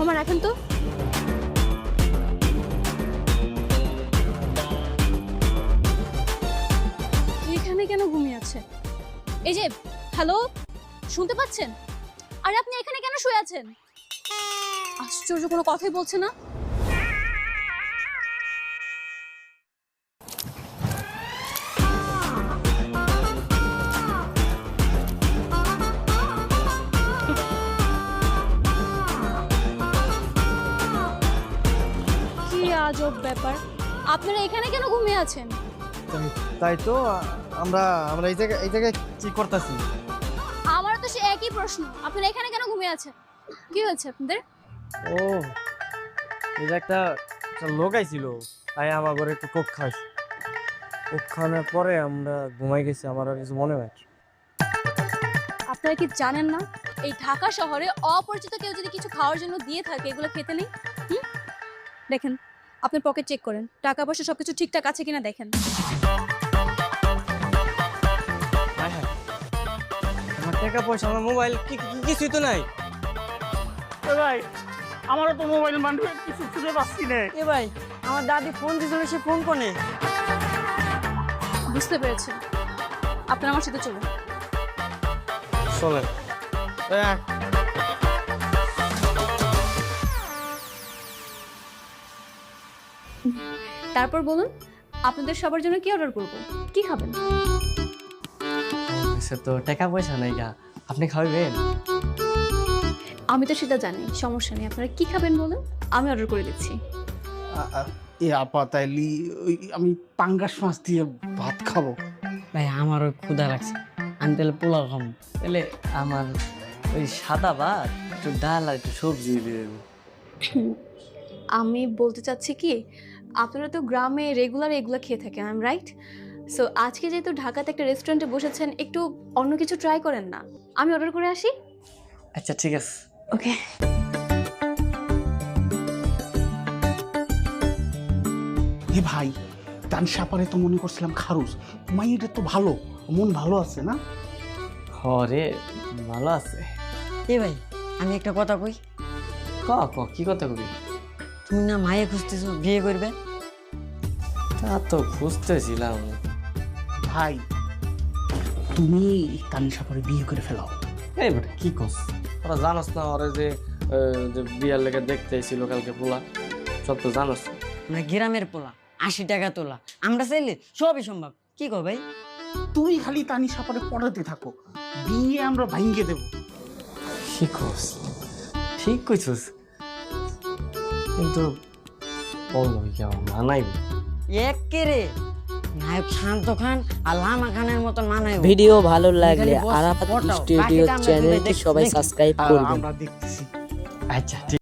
মামা রাখেন তো। এখানে কেন ঘুমিয়ে আছে? এই যে হ্যালো, শুনতে পাচ্ছেন? আরে আপনি এখানে কেন শুয়ে আছেন? আশ্চর্য, কোনো কথাই বলছে না। কি আজব ব্যাপার, আপনারা এখানে কেন ঘুমিয়ে আছেন? তাই তো আমরা আমরা এই জায়গায় কি করতেছি? আমারও তো সে একই প্রশ্ন, আপনারা এখানে কেন ঘুমিয়ে আছেন? কি হয়েছে আপনাদের? ও, এই যে একটা লোক আইছিল, তাই আমার ঘরে একটু কোক খাইছি। কোক খাওয়ানোর পরে আমরা ঘুমাই গেছি, আমার আর কিছু মনে হয়। আপনারা কি জানেন না, এই ঢাকা শহরে অপরিচিত কেউ যদি কিছু খাওয়ার জন্য দিয়ে থাকে, এগুলো খেতে নেই। দেখেন, আপনার পকেট চেক করেন, টাকা পয়সা সবকিছু ঠিকঠাক আছে কিনা দেখেন। আমার টাকা পয়সা, আমার মোবাইল কিছুই তো নাই। ভাই আমারও তো মোবাইল মানে কিছু খুঁজে পাচ্ছি না। এ ভাই, আমার দাদি ফোন দিছিল, সে ফোন কোনে? বুঝতে পেরেছেন, আপনারা আমার সাথে চলুন। চলেন। তারপর বলুন, আপনাদের সবার জন্য কি অর্ডার করব, কি খাবেন? তো টাকা পয়সা নাই গা, আপনি খাওয়াবেন? আমি তো সেটা জানি, সমস্যা নেই। আপনারা কি খাবেন বলুন, আমি অর্ডার করে দিচ্ছি। এ আপা তাইলি আমি পাঙ্গাস মাছ দিয়ে ভাত খাবো। ভাই আমারও ক্ষুধা লাগছে, আমি তাহলে পোলাও খাবো। তাহলে আমার ওই সাদা ভাত, একটু ডাল আর একটু সবজি দিয়ে দেবো। আমি বলতে চাচ্ছি কি, আপনারা তো গ্রামে রেগুলার এগুলো খেয়ে থাকেন, আই এম রাইট? সো আজকে যেহেতু ঢাকাতে একটা রেস্টুরেন্টে বসেছেন, একটু অন্য কিছু ট্রাই করেন না। আমি অর্ডার করে আসি। আচ্ছা ঠিক আছে। ওকে। এ ভাই, তানসাপারে তো মনে করছিলাম খারুস, মাইয়েটা তো ভালো, মন ভালো আছে না? হরে ভালো আছে। এ ভাই, আমি একটা কথা কই। কি কথা কবি? তুমি না মায়ে খুঁজতেছো, বিয়ে করবে? তা তো খুঁজতেছিলাম। ভাই তুমি তানসাপারে বিয়ে করে ফেলাও। এই বেটা কি করছ? ওরা জানোস না, ওরা যে বিয়ার লেগে দেখতে এসেছিল কালকে পোলা, সব তো জানোস। আমরা গ্রামের পোলা, 80 টাকা তোলা, আমরা চাইলে সবই সম্ভব। কি কো ভাই? তুই খালি তানসাপারে পড়াতে থাকো, বিয়ে আমরা ভাঙ্গে দেবো। কি করছ? ঠিক কইছস, কিন্তু বলবো কি আমার মানাইব? একেরে নায়ক শান্ত খান আর লামা খানের মতন মানায়। ভিডিও ভালো লাগলে খালি বস, আরাফাত পটাও। স্টুডিও বাকিটা আমরা চ্যানেলটি দেখছি, সবাই দেখি। সাবস্ক্রাইব করবেন। আমরা দেখতেছি। আচ্ছা ঠিক